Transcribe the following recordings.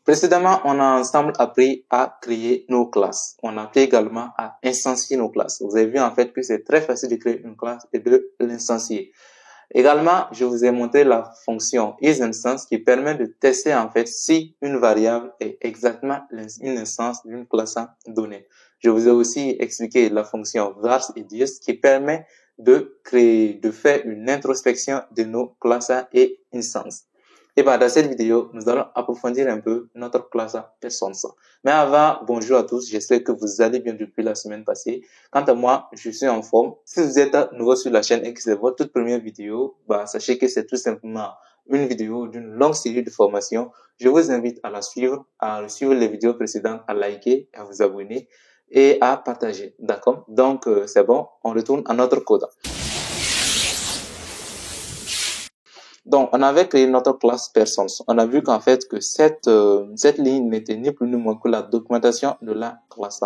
Précédemment, on a ensemble appris à créer nos classes. On a appris également à instancier nos classes. Vous avez vu en fait que c'est très facile de créer une classe et de l'instancier. Également, je vous ai montré la fonction isInstance qui permet de tester en fait si une variable est exactement une instance d'une classe donnée. Je vous ai aussi expliqué la fonction vars et dies qui permet de faire une introspection de nos classes et instances. Et dans cette vidéo, nous allons approfondir un peu notre classe persons. Mais avant, bonjour à tous, j'espère que vous allez bien depuis la semaine passée. Quant à moi, je suis en forme. Si vous êtes nouveau sur la chaîne et que c'est votre toute première vidéo, sachez que c'est tout simplement une vidéo d'une longue série de formations. Je vous invite à la suivre, à suivre les vidéos précédentes, à liker, à vous abonner et à partager. D'accord? Donc, c'est bon, on retourne à notre code. Donc, on avait créé notre classe persons. On a vu qu'en fait, que cette ligne n'était ni plus ni moins que la documentation de la classe.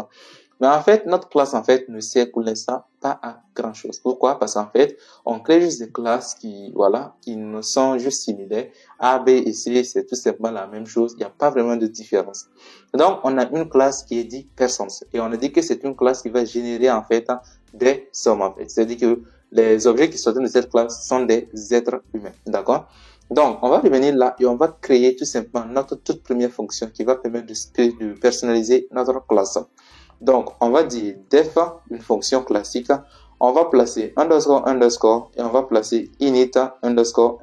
Mais en fait, notre classe, en fait, ne sert pour l'instant pas à grand chose. Pourquoi? Parce qu'en fait, on crée juste des classes qui ne sont juste similaires. A, B et C, c'est tout simplement la même chose. Il n'y a pas vraiment de différence. Donc, on a une classe qui est dite persons. Et on a dit que c'est une classe qui va générer, en fait, des sommes, en fait. C'est-à-dire que les objets qui sortent de cette classe sont des êtres humains. D'accord? Donc, on va revenir là et on va créer tout simplement notre toute première fonction qui va permettre de personnaliser notre classe. Donc, on va dire def, une fonction classique. On va placer underscore et on va placer init underscore.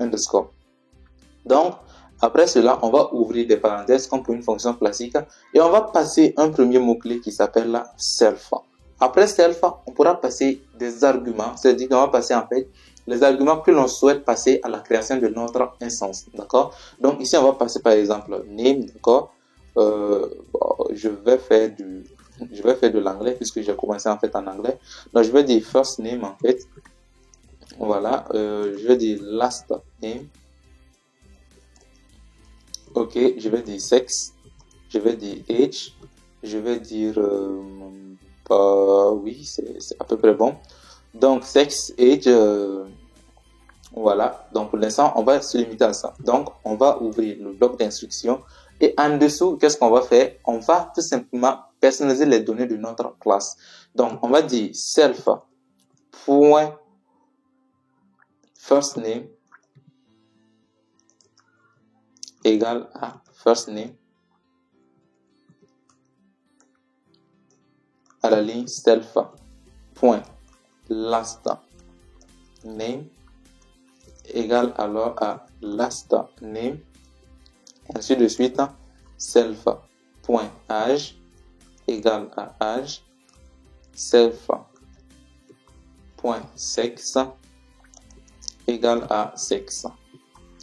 Donc, après cela, on va ouvrir des parenthèses comme pour une fonction classique et on va passer un premier mot-clé qui s'appelle la self. Après self, on pourra passer des arguments, c'est-à-dire qu'on va passer en fait les arguments que l'on souhaite passer à la création de notre instance, d'accord? Donc ici, on va passer par exemple name, d'accord? Je vais faire de l'anglais puisque j'ai commencé en fait en anglais. Donc je vais dire first name en fait. Voilà, je vais dire last name. Ok, je vais dire sex. Je vais dire age. Je vais dire oui, c'est à peu près bon. Donc, sex, age, voilà. Donc, pour l'instant, on va se limiter à ça. Donc, on va ouvrir le bloc d'instructions. Et en dessous, qu'est-ce qu'on va faire? On va tout simplement personnaliser les données de notre classe. Donc, on va dire self point first name égale à first name à la ligne self point last name égale alors à last name, ainsi de suite. Self point age égale à age, self point sexe égale à sexe.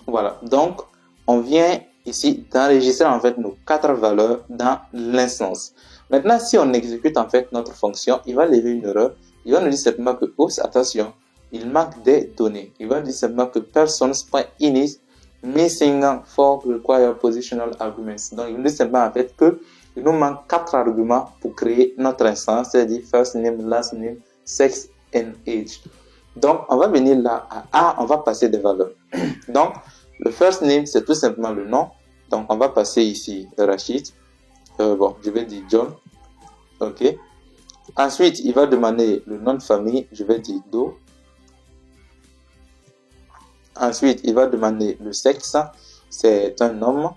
Voilà, donc on vient ici d'enregistrer en fait nos 4 valeurs dans l'instance. Maintenant, si on exécute en fait notre fonction, il va lever une erreur. Il va nous dire simplement que, oups, attention, il manque des données. Il va dire simplement que persons.init missing 4 required positional arguments. Donc, il nous dit simplement en fait que il nous manque 4 arguments pour créer notre instance, c'est-à-dire first name, last name, sex and age. Donc, on va venir là à A, on va passer des valeurs. Donc, le first name, c'est tout simplement le nom. Donc, on va passer ici Rachid. Je vais dire John. Ok. Ensuite, il va demander le nom de famille. Je vais dire Do. Ensuite, il va demander le sexe. C'est un homme.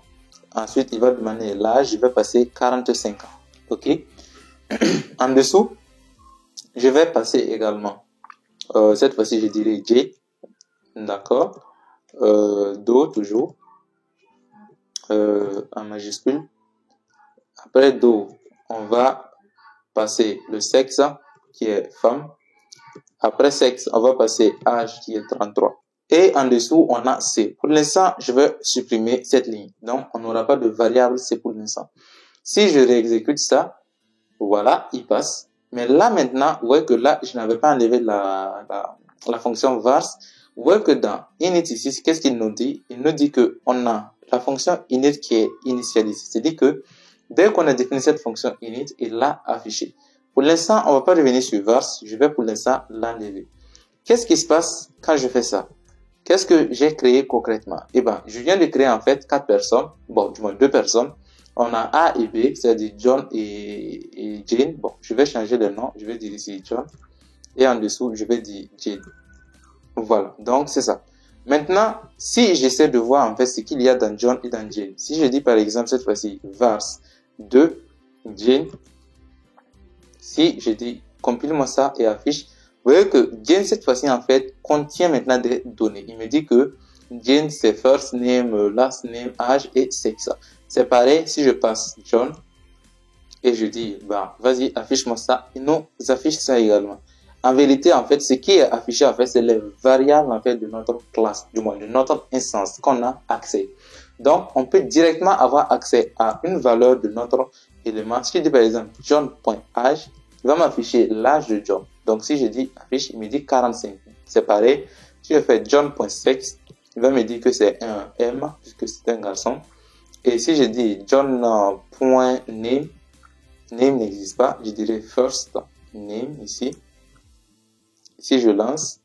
Ensuite, il va demander l'âge. Je vais passer 45 ans. Ok. En dessous, je vais passer également. Cette fois-ci, je dirais J. D'accord. Do toujours. En majuscule. Après Do, on va passer le sexe qui est femme. Après sexe, on va passer âge qui est 33. Et en dessous, on a C. Pour l'instant, je vais supprimer cette ligne. Donc, on n'aura pas de variable C pour l'instant. Si je réexécute ça, voilà, il passe. Mais là maintenant, vous voyez que là, je n'avais pas enlevé la fonction vars. Vous voyez que dans init ici, qu'est-ce qu'il nous dit? Il nous dit que on a la fonction init qui est initialisée. C'est-à-dire que dès qu'on a défini cette fonction init, il l'a affichée. Pour l'instant, on ne va pas revenir sur vars. Je vais pour l'instant l'enlever. Qu'est-ce qui se passe quand je fais ça? Qu'est-ce que j'ai créé concrètement? Eh ben, je viens de créer en fait 4 personnes. Bon, du moins 2 personnes. on a A et B, c'est-à-dire John et Jane. Bon, je vais changer le nom, je vais dire ici John. Et en dessous, je vais dire Jane. Voilà, donc c'est ça. Maintenant, si j'essaie de voir en fait ce qu'il y a dans John et dans Jane. Si je dis par exemple cette fois-ci vars 2 Jane. Si je dis compile-moi ça et affiche, vous voyez que Jane cette fois-ci en fait contient maintenant des données. Il me dit que Jane c'est first name, last name, âge et sexe. C'est pareil si je passe John et je dis bah vas-y affiche-moi ça, il nous affiche ça également. En vérité en fait ce qui est affiché en fait c'est les variables en fait de notre classe, du moins de notre instance qu'on a accès. Donc on peut directement avoir accès à une valeur de notre élément. Si je dis par exemple John.âge, il va m'afficher l'âge de John. Donc si je dis affiche, il me dit 45. C'est pareil. Si je fais John.sexe, il va me dire que c'est un M puisque c'est un garçon. Et si je dis John.name, name n'existe pas, je dirais first name ici. Si je lance,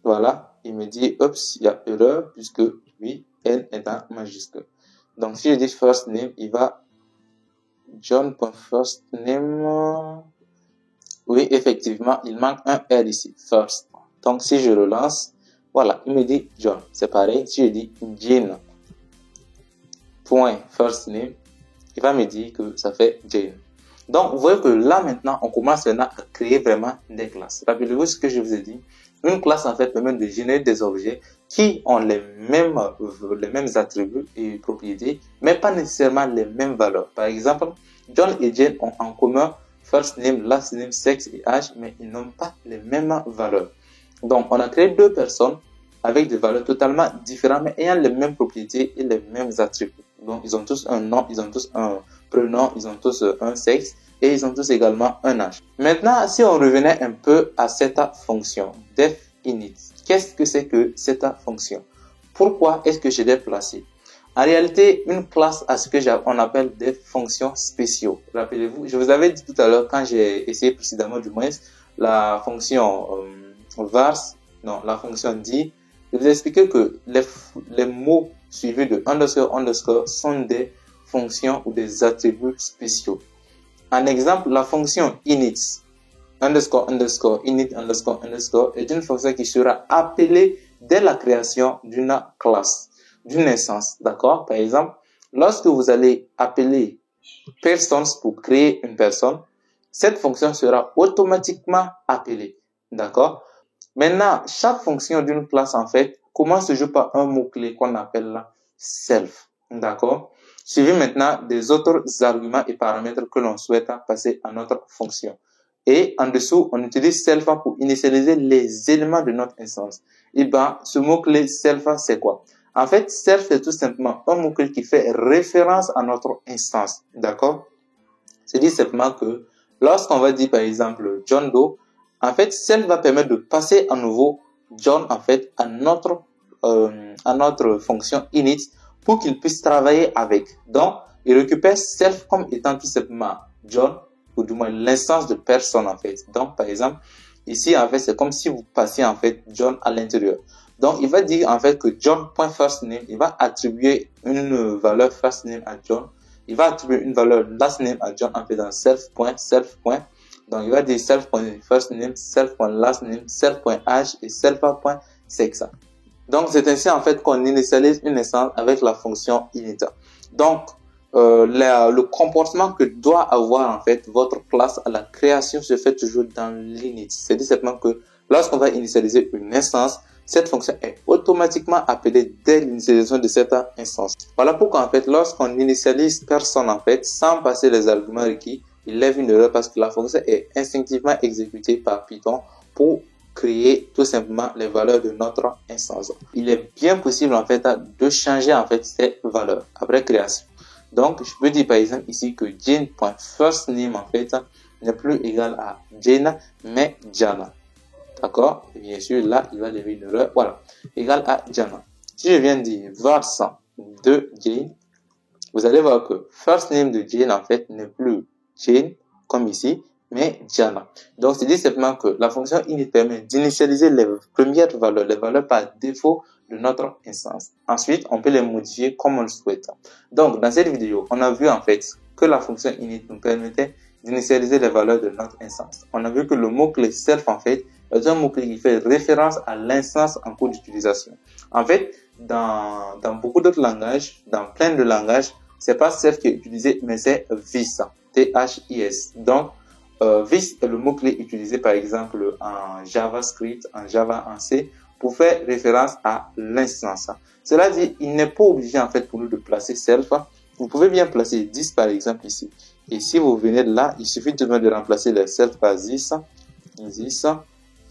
voilà, il me dit oups, il y a erreur puisque oui, N est en majuscule. Donc si je dis first name, il va John.firstName. Oui, effectivement, il manque un R ici, first. Donc si je le lance, voilà, il me dit John. C'est pareil, si je dis Jane.firstName, il va me dire que ça fait Jane. Donc, vous voyez que là, maintenant, on commence maintenant à créer vraiment des classes. Rappelez-vous ce que je vous ai dit. Une classe, en fait, permet de générer des objets qui ont les mêmes attributs et propriétés, mais pas nécessairement les mêmes valeurs. Par exemple, John et Jane ont en commun first name, last name, sexe et âge, mais ils n'ont pas les mêmes valeurs. Donc, on a créé deux personnes avec des valeurs totalement différentes, mais ayant les mêmes propriétés et les mêmes attributs. Donc, ils ont tous un nom, ils ont tous un prénom, ils ont tous un sexe et ils ont tous également un âge. Maintenant, si on revenait un peu à cette fonction def init, qu'est-ce que c'est que cette fonction? Pourquoi est-ce que je l'ai placée? En réalité, une classe a ce que on appelle des fonctions spéciaux. Rappelez-vous, je vous avais dit tout à l'heure quand j'ai essayé précédemment du moins la fonction la fonction dit, je vous ai expliqué que les mots suivis de underscore sont des fonctions ou des attributs spéciaux. En exemple, la fonction init init est une fonction qui sera appelée dès la création d'une classe, d'une instance. D'accord? Par exemple, lorsque vous allez appeler persons pour créer une personne, cette fonction sera automatiquement appelée. D'accord? Maintenant, chaque fonction d'une classe, en fait, commence toujours par un mot-clé qu'on appelle là self. D'accord? Suivi maintenant des autres arguments et paramètres que l'on souhaite passer à notre fonction. Et en dessous, on utilise self pour initialiser les éléments de notre instance. Et ben, ce mot-clé self, c'est quoi? En fait, self, c'est tout simplement un mot-clé qui fait référence à notre instance. D'accord? C'est dit simplement que lorsqu'on va dire, par exemple, John Doe, en fait, self va permettre de passer à nouveau John, en fait, à notre fonction init pour qu'il puisse travailler avec. Donc, il récupère self comme étant tout simplement John, ou du moins l'instance de personne, en fait. Donc, par exemple, ici, en fait, c'est comme si vous passiez, en fait, John à l'intérieur. Donc, il va dire, en fait, que John.firstName, il va attribuer une valeur firstName à John. Il va attribuer une valeur lastName à John, en fait, dans self. Donc, il va dire self.firstName, self.lastName, self.âge et self.sexe. Donc, c'est ainsi, en fait, qu'on initialise une instance avec la fonction init. Donc, le comportement que doit avoir, en fait, votre classe à la création se fait toujours dans l'init. C'est dit simplement que lorsqu'on va initialiser une instance, cette fonction est automatiquement appelée dès l'initialisation de cette instance. Voilà pourquoi, en fait, lorsqu'on initialise personne, en fait, sans passer les arguments requis, il lève une erreur parce que la fonction est instinctivement exécutée par Python pour créer tout simplement les valeurs de notre instance. Il est bien possible, en fait, de changer, en fait, ces valeurs après création. Donc, je peux dire, par exemple, ici que Jane.firstName, en fait, n'est plus égal à Jane, mais Jana. D'accord? Et bien sûr, là, il va lever une erreur. Voilà. Égal à Jana. Si je viens dire vars de Jane, vous allez voir que first name de Jane, en fait, n'est plus Jane, comme ici, mais Diana. Donc, c'est dit simplement que la fonction init permet d'initialiser les premières valeurs, les valeurs par défaut de notre instance. Ensuite, on peut les modifier comme on le souhaite. Donc, dans cette vidéo, on a vu en fait que la fonction init nous permettait d'initialiser les valeurs de notre instance. On a vu que le mot-clé self, en fait, est un mot-clé qui fait référence à l'instance en cours d'utilisation. En fait, dans beaucoup d'autres langages, dans plein de langages, c'est pas self qui est utilisé, mais c'est this, T-H-I-S. Donc, this est le mot-clé utilisé par exemple en JavaScript, en Java, en C, pour faire référence à l'instance. Cela dit, il n'est pas obligé en fait pour nous de placer self. Vous pouvez bien placer this par exemple ici. Et si vous venez de là, il suffit de remplacer le self par this.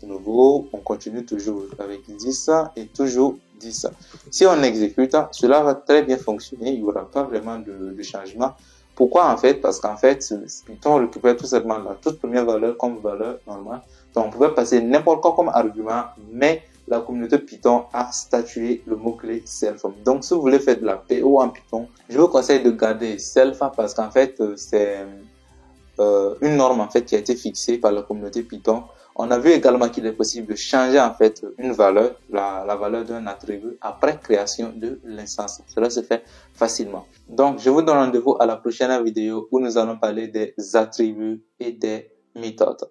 De nouveau, on continue toujours avec 10 et toujours 10. Si on exécute, cela va très bien fonctionner. Il n'y aura pas vraiment de changement. Pourquoi en fait? Parce qu'en fait, Python récupère tout simplement la toute première valeur comme valeur normale. Donc, on pouvait passer n'importe quoi comme argument, mais la communauté Python a statué le mot-clé self. Donc, si vous voulez faire de la PO en Python, je vous conseille de garder self parce qu'en fait, c'est une norme en fait qui a été fixée par la communauté Python. On a vu également qu'il est possible de changer en fait une valeur, la valeur d'un attribut après création de l'instance. Cela se fait facilement. Donc, je vous donne rendez-vous à la prochaine vidéo où nous allons parler des attributs et des méthodes.